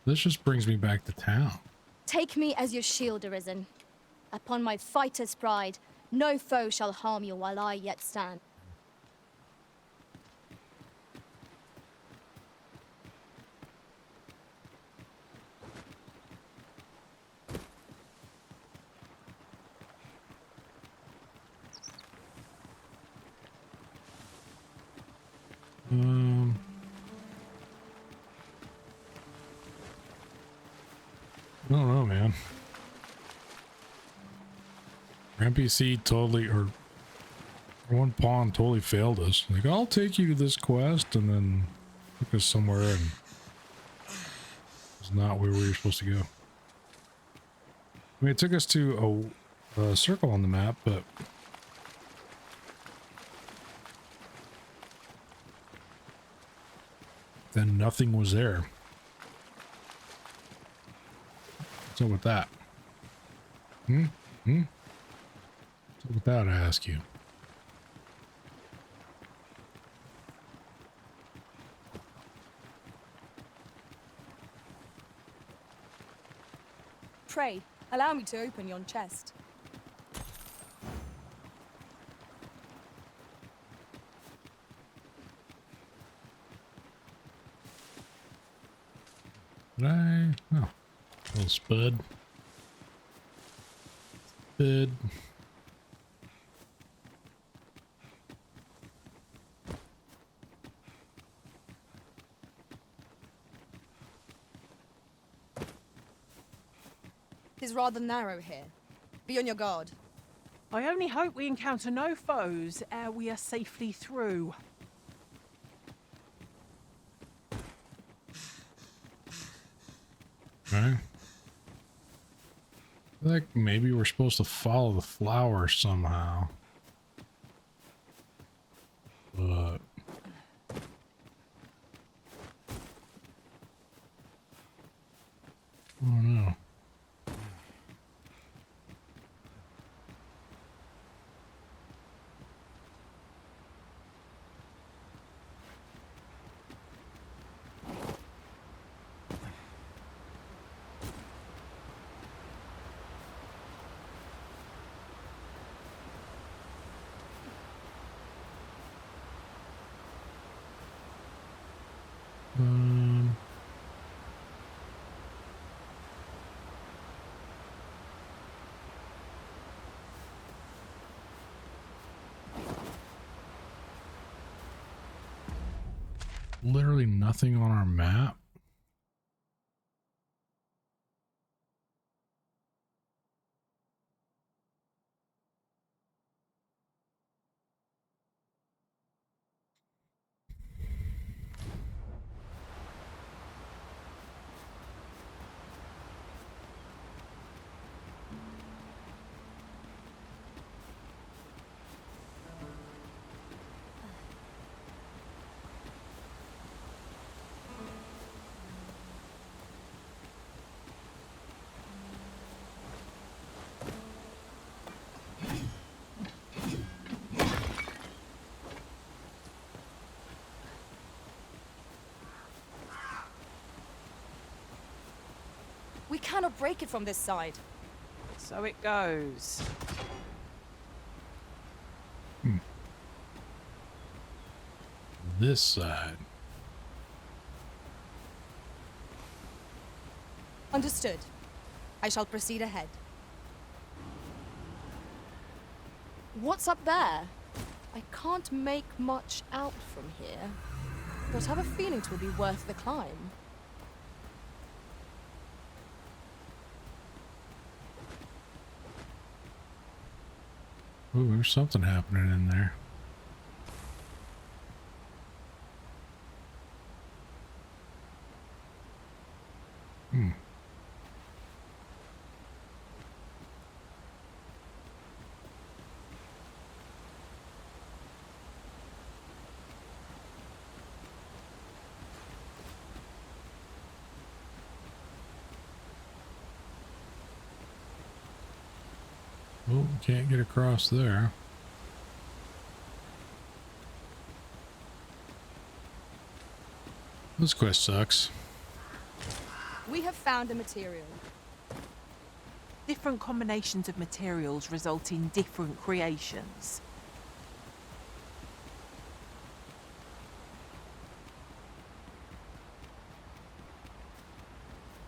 This just brings me back to town. Take me as your shield, Arisen. Upon my fighter's pride, no foe shall harm you while I yet stand. I don't know, man. NPC totally, or one pawn totally failed us. Like, I'll take you to this quest, and then took us somewhere, and it's not where we were supposed to go. I mean, it took us to a circle on the map, but then nothing was there. What's up with that? What's up with that, I ask you? Pray, allow me to open yon chest. Did I? Oh, little spud. Spud. It is rather narrow here. Be on your guard. I only hope we encounter no foes ere we are safely through. Okay. I feel like maybe we're supposed to follow the flower somehow. But I don't know. Literally nothing on our map. We cannot break it from this side. So it goes. This side. Understood. I shall proceed ahead. What's up there? I can't make much out from here, but have a feeling it will be worth the climb. Ooh, there's something happening in there. Oh, can't get across there. This quest sucks. We have found a material. Different combinations of materials result in different creations.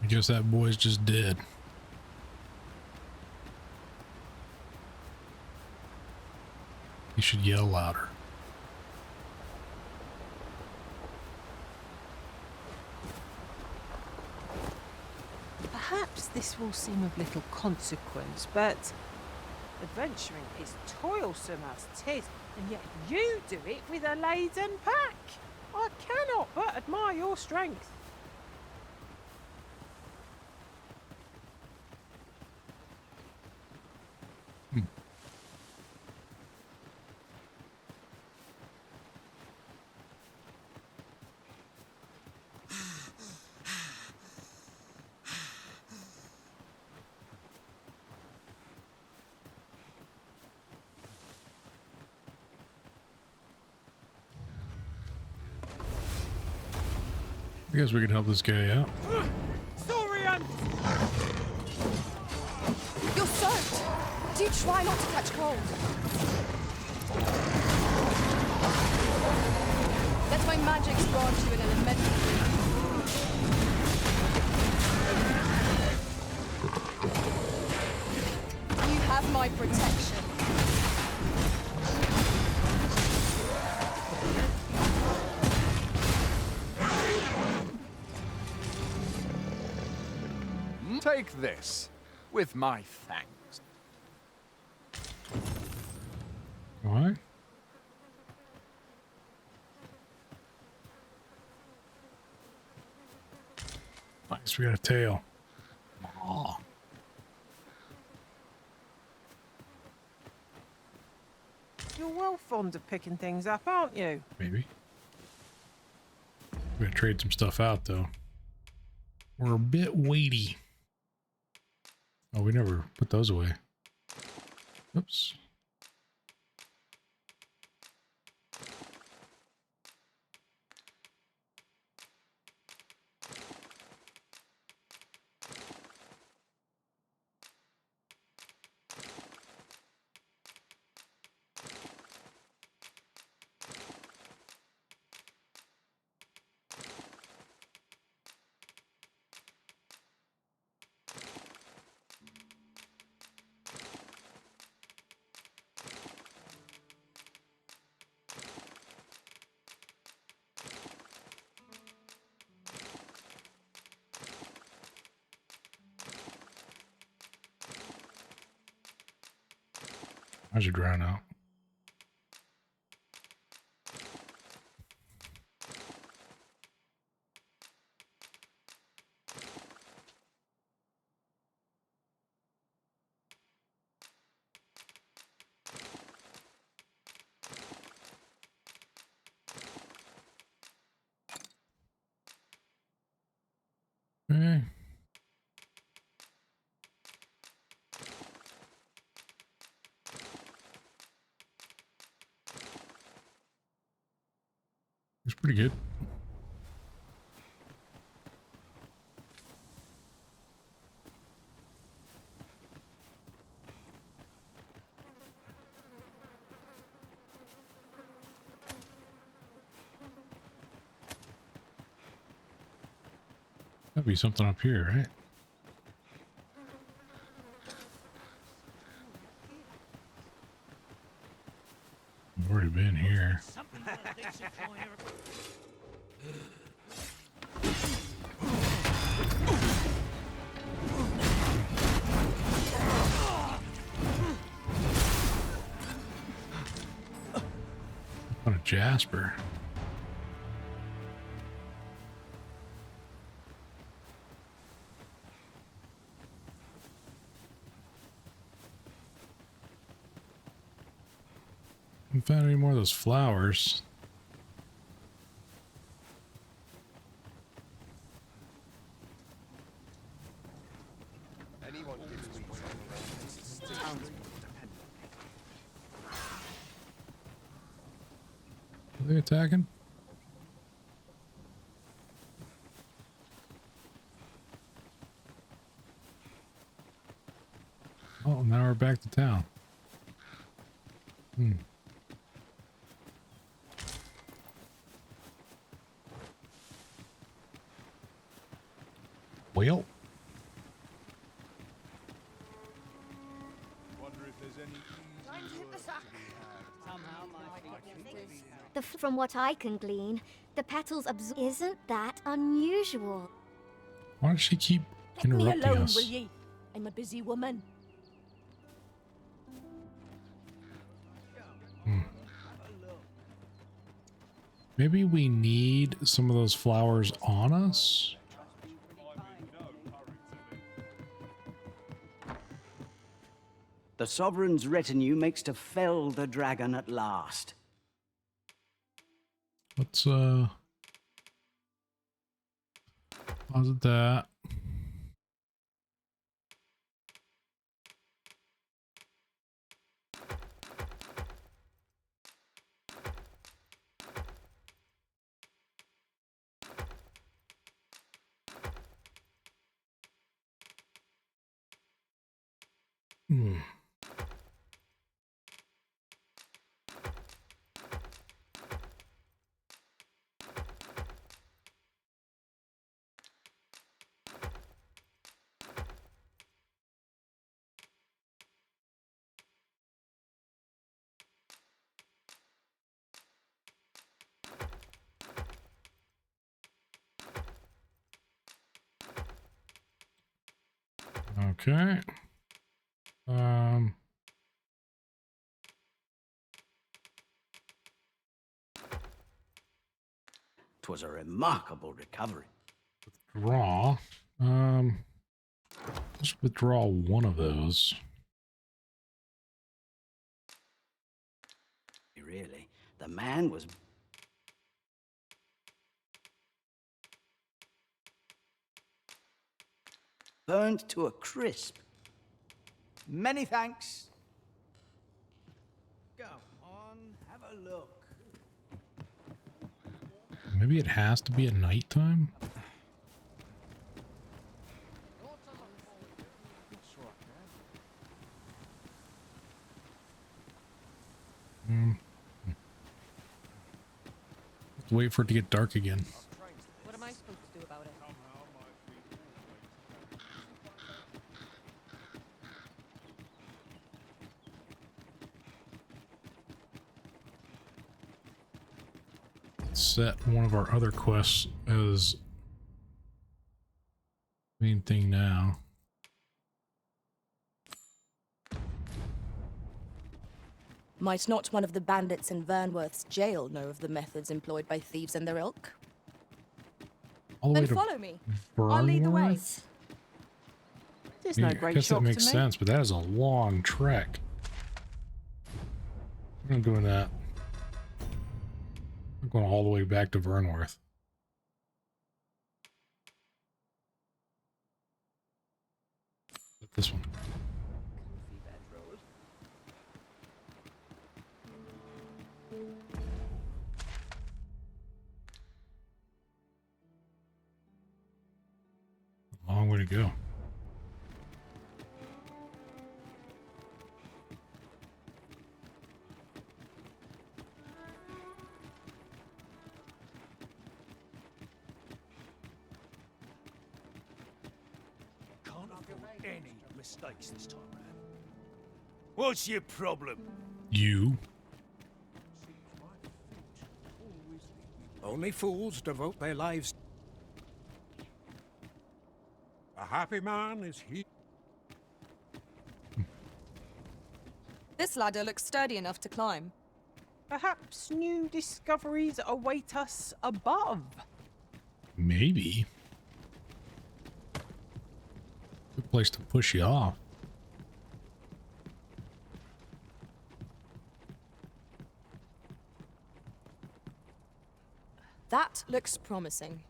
I guess that boy's just dead. You should yell louder. Perhaps this will seem of little consequence, but adventuring is toilsome as 'tis, and yet you do it with a laden pack. I cannot but admire your strength. I guess we could help this guy out. Saurian! You're soaked! Do try not to catch cold. Let my magics grant you an elemental breeze. You have my protection. Take this, with my thanks. Why? Nice, we got a tail. Aw. You're well fond of picking things up, aren't you? Maybe. We're gonna trade some stuff out though. We're a bit weighty. Oh, we never put those away. Oops. I should drown out. Okay. It's pretty good. That'd be something up here, right? We've already been here. On a Jasper. Haven't found any more of those flowers. Anyone gives me Are they attacking? now we're back to town. Well, From what I can glean, the petals absorb. Isn't that unusual? why does she keep Let me interrupting alone, us? will ye? I'm a busy woman. Maybe we need some of those flowers on us? The Sovereign's retinue makes to fell the dragon at last. Let's, deposit that. Okay. 'Twas a remarkable recovery. Draw. Let's withdraw one of those. Really, the man was burned to a crisp. Many thanks. Go on, have a look. Maybe it has to be at nighttime? Have to wait for it to get dark again. What am I supposed to do about it? Let's set one of our other quests as main thing now. Might not one of the bandits in Vernworth's jail know of the methods employed by thieves and their ilk? All the way Then to follow me. I'll lead the way. Vernworth? There's Yeah, no I great guess shock that makes to me. sense, but that is a long trek. I'm not doing that. I'm going all the way back to Vernworth. This one. Long way to go. Can't afford any mistakes this time round. What's your problem? You. Only fools devote their lives. A happy man is he. This ladder looks sturdy enough to climb. Perhaps new discoveries await us above. Maybe. Good place to push you off. That looks promising.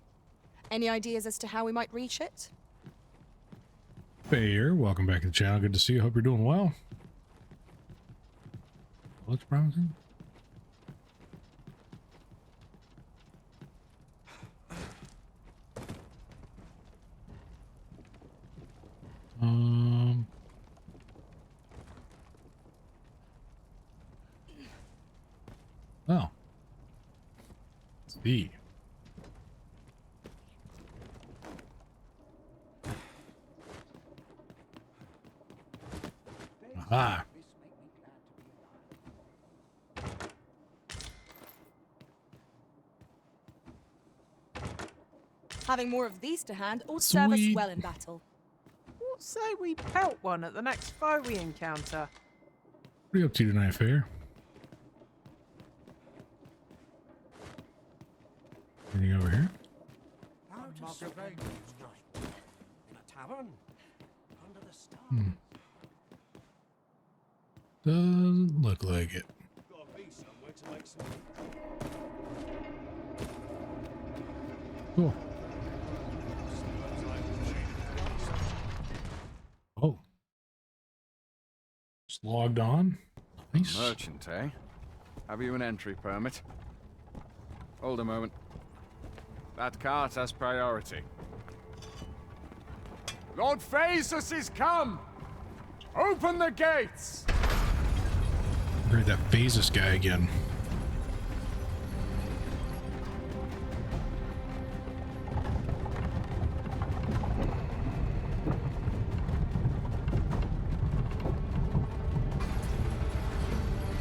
Any ideas as to how we might reach it? Fair, welcome back to the channel. Good to see you. Hope you're doing well. Looks promising. See. Aha. Having more of these to hand ought to serve us Sweet. well in battle. What say we pelt one at the next foe we encounter? What are you up to tonight, Fair? Anything over here? Out of surveillance night. In a tavern. Under the stars. Doesn't look like it. Gotta be somewhere to make some. Cool. Oh. Just logged on. Nice. Merchant, eh? Have you an entry permit? Hold a moment. That cart has priority. Lord Phaesus is come! Open the gates! Heard that Phaesus guy again.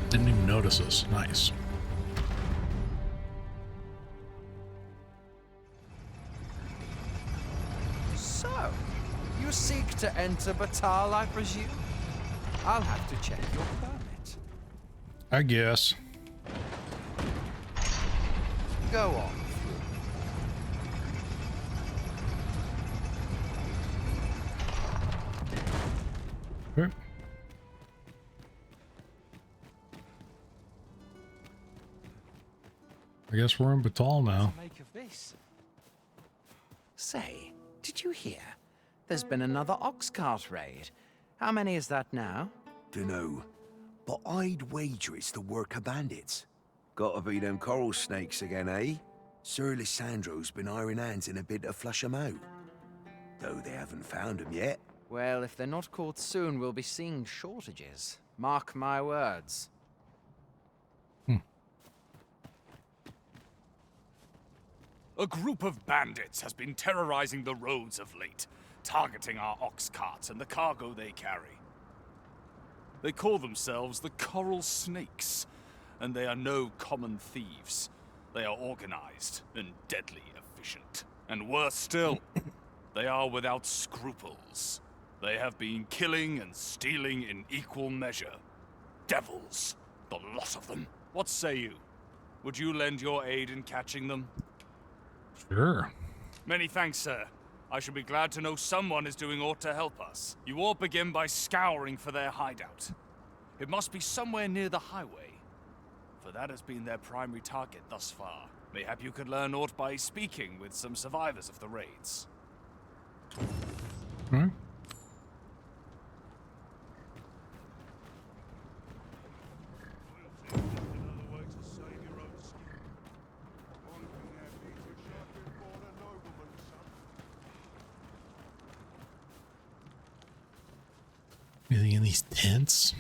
Didn't even notice us. Nice. So, you seek to enter Batal, I presume? I'll have to check your permit. I guess. Go on. Okay. I guess we're in Batal now. Make of this. Say, did you hear? There's been another ox cart raid. How many is that now? Dunno. But I'd wager it's the work of bandits. Gotta be them coral snakes again, eh? Sir Lysandro's been iron hands in a bid to flush 'em out. Though they haven't found 'em yet. Well, if they're not caught soon, we'll be seeing shortages. Mark my words. A group of bandits has been terrorizing the roads of late, targeting our ox carts and the cargo they carry. They call themselves the Coral Snakes, and they are no common thieves. They are organized and deadly efficient. And worse still, they are without scruples. They have been killing and stealing in equal measure. Devils, the lot of them. What say you? Would you lend your aid in catching them? Sure. Many thanks, sir. I shall be glad to know someone is doing aught to help us. You all begin by scouring for their hideout. It must be somewhere near the highway, for that has been their primary target thus far. Mayhap you could learn aught by speaking with some survivors of the raids. All right. Anything in these tents?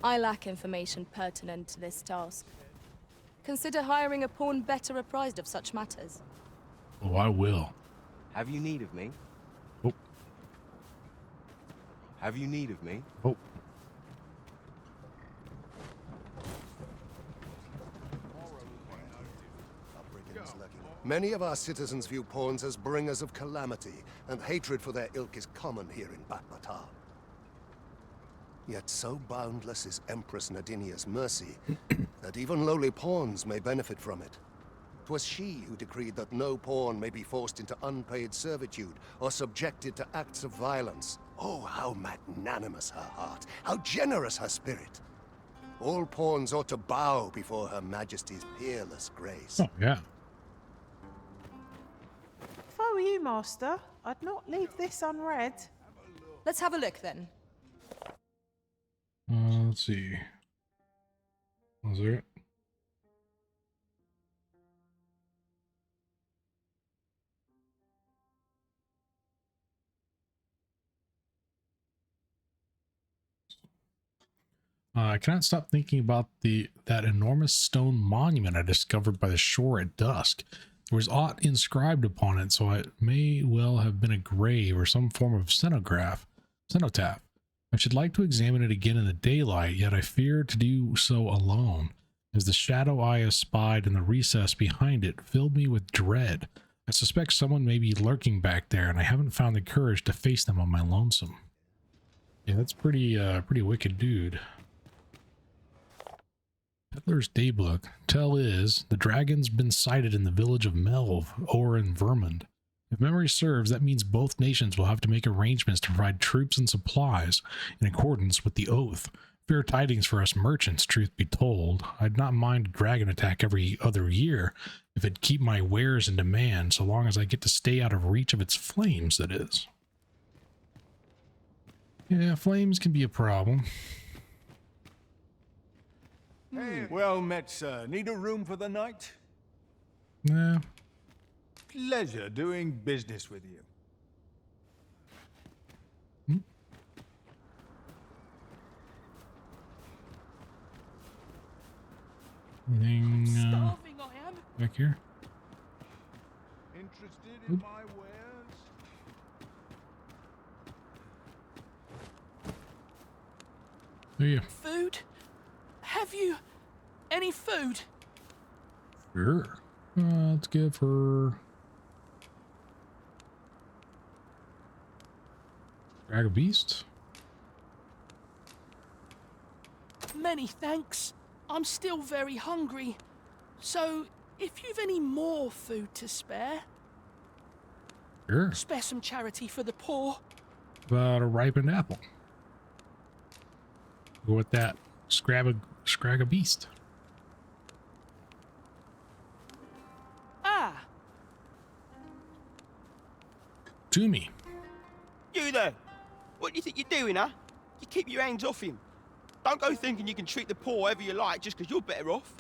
I lack information pertinent to this task. Consider hiring a pawn better apprised of such matters. Oh, I will. Have you need of me? Oh. Have you need of me? Oh. Many of our citizens view pawns as bringers of calamity, and hatred for their ilk is common here in Batal. Yet so boundless is Empress Nadinia's mercy that even lowly pawns may benefit from it. 'Twas she who decreed that no pawn may be forced into unpaid servitude or subjected to acts of violence. Oh, how magnanimous her heart, how generous her spirit. All pawns ought to bow before Her Majesty's peerless grace. Oh, yeah. If I were you, Master, I'd not leave this unread. Let's have a look then. Let's see. Was there? I cannot stop thinking about that enormous stone monument I discovered by the shore at dusk. There was aught inscribed upon it, so it may well have been a grave or some form of cenotaph. I should like to examine it again in the daylight, yet I fear to do so alone, as the shadow I espied in the recess behind it filled me with dread. I suspect someone may be lurking back there, and I haven't found the courage to face them on my lonesome. Yeah, that's pretty wicked dude. Peddler's Daybook. Tell is, the dragon's been sighted in the village of Melv, or in Vermund. If memory serves, that means both nations will have to make arrangements to provide troops and supplies in accordance with the oath. Fair tidings for us merchants, truth be told. I'd not mind a dragon attack every other year if it'd keep my wares in demand, so long as I get to stay out of reach of its flames, that is. Yeah, flames can be a problem. Hey, well met, sir. Need a room for the night? Nah. Pleasure doing business with you. Anything Starving I am. back here? Interested in my wares? There you. Food? Have you any food? Sure. Let's give her Drag a beast. Many thanks. I'm still very hungry. So, if you've any more food to spare, Sure. spare some charity for the poor. About a ripened apple. Go with that. Scrag a beast. Ah, To me. You there! What do you think you're doing, huh? You keep your hands off him. Don't go thinking you can treat the poor however you like just because you're better off.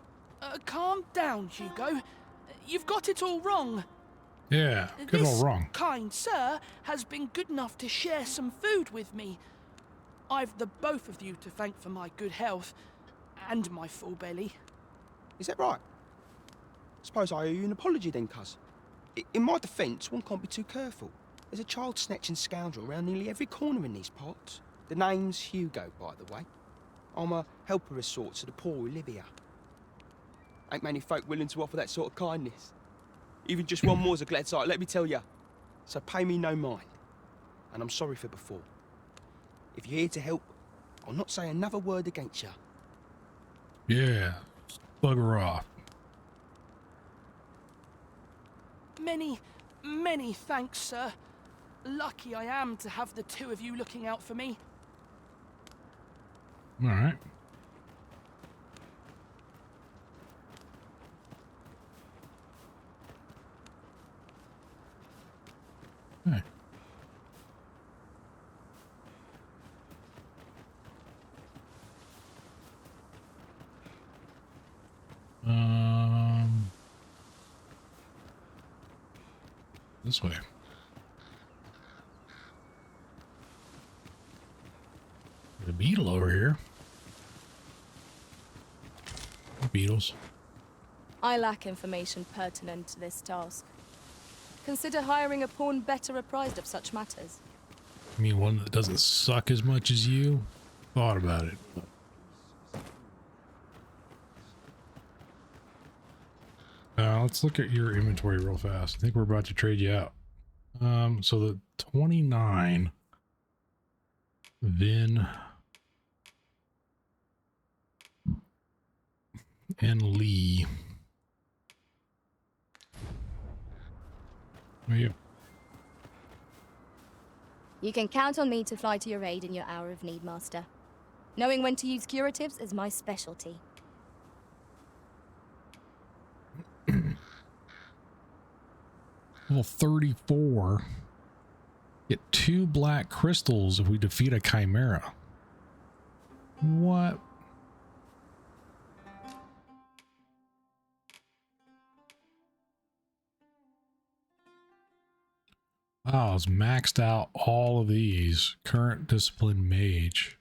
calm down, Hugo. You've got it all wrong. Yeah, good This all wrong. kind sir has been good enough to share some food with me. I've the both of you to thank for my good health and my full belly. Is that right? Suppose I owe you an apology then, cuz. In my defence, one can't be too careful. There's a child-snatching scoundrel around nearly every corner in these parts. The name's Hugo, by the way. I'm a helper of sorts to the poor who live here. Ain't many folk willing to offer that sort of kindness. Even just one more's a glad sight, let me tell ya. So pay me no mind. And I'm sorry for before. If you're here to help, I'll not say another word against ya. Yeah, bugger off. Many thanks, sir. Lucky I am to have the two of you looking out for me. All right. Hey. This way. The beetle over here. Beetles. I lack information pertinent to this task. Consider hiring a pawn better apprised of such matters. I mean, one that doesn't suck as much as you? Thought about it. Let's look at your inventory real fast. I think we're about to trade you out. So the 29 Vin and Lee. Where are you? You can count on me to fly to your aid in your hour of need, Master. Knowing when to use curatives is my specialty. Level 34. Get 2 black crystals if we defeat a chimera. What? Wow, it's maxed out all of these. Current discipline mage.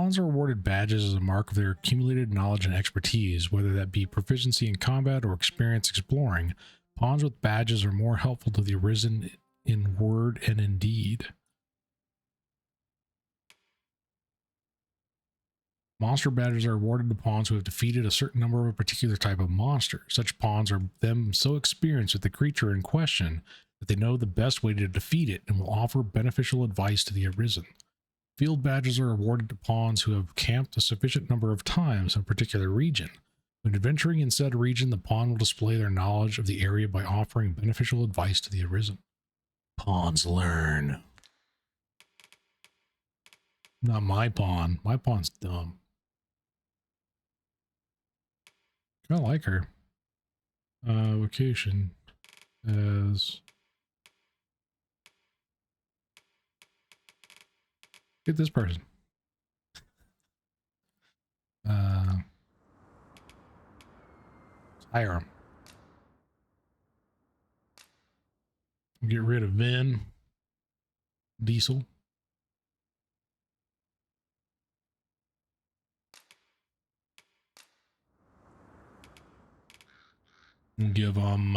Pawns are awarded badges as a mark of their accumulated knowledge and expertise, whether that be proficiency in combat or experience exploring. Pawns with badges are more helpful to the Arisen in word and in deed. Monster badges are awarded to pawns who have defeated a certain number of a particular type of monster. Such pawns are them so experienced with the creature in question that they know the best way to defeat it and will offer beneficial advice to the Arisen. Field badges are awarded to pawns who have camped a sufficient number of times in a particular region. When adventuring in said region, the pawn will display their knowledge of the area by offering beneficial advice to the Arisen. Pawns learn. Not my pawn. My pawn's dumb. I like her. Vocation as... Get this person. Hire him. Get rid of Vin. Diesel. And give him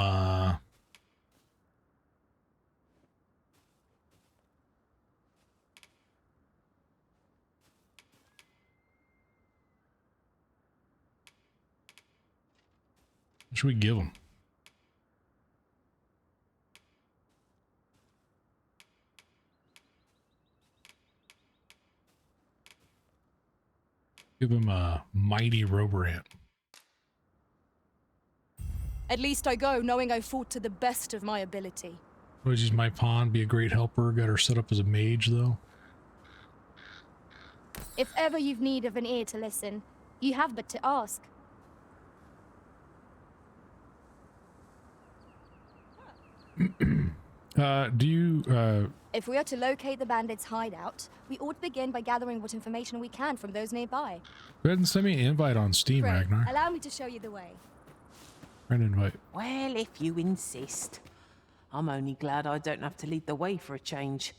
what should we give him? Give him a mighty Roborant. At least I go knowing I fought to the best of my ability. Would use my pawn, be a great helper. Got her set up as a mage, though. If ever you've need of an ear to listen, you have but to ask. Do you, If we are to locate the bandits' hideout, we ought to begin by gathering what information we can from those nearby. go ahead and send me an invite on Steam, Pray, Ragnar. allow me to show you the way. Friend invite. Well, if you insist. I'm only glad I don't have to lead the way for a change.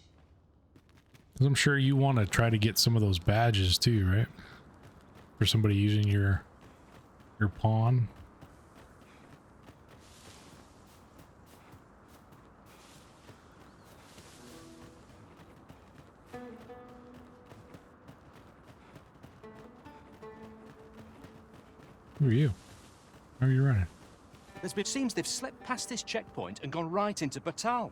'Cause I'm sure you want to try to get some of those badges too, right? For somebody using your pawn. Who are you? How are you running? It seems they've slipped past this checkpoint and gone right into Batal.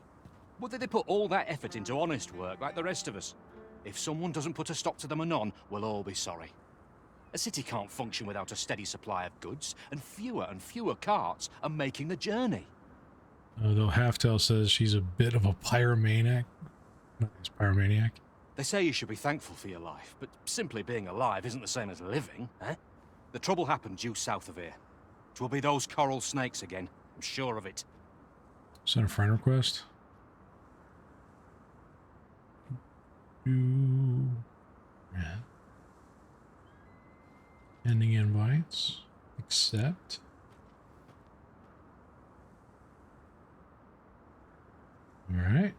Would that they put all that effort into honest work like the rest of us? If someone doesn't put a stop to them anon, we'll all be sorry. A city can't function without a steady supply of goods, and fewer carts are making the journey. Though Halftail says she's a bit of a pyromaniac. Nice pyromaniac. They say you should be thankful for your life, but simply being alive isn't the same as living, eh? The trouble happened due south of here. 'Twill be those coral snakes again, I'm sure of it. Send a friend request. Yeah. Ending invites. Accept. All right.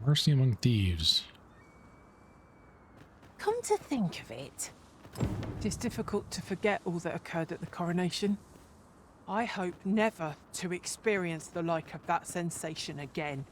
Mercy among thieves. Come to think of it, it is difficult to forget all that occurred at the coronation. I hope never to experience the like of that sensation again.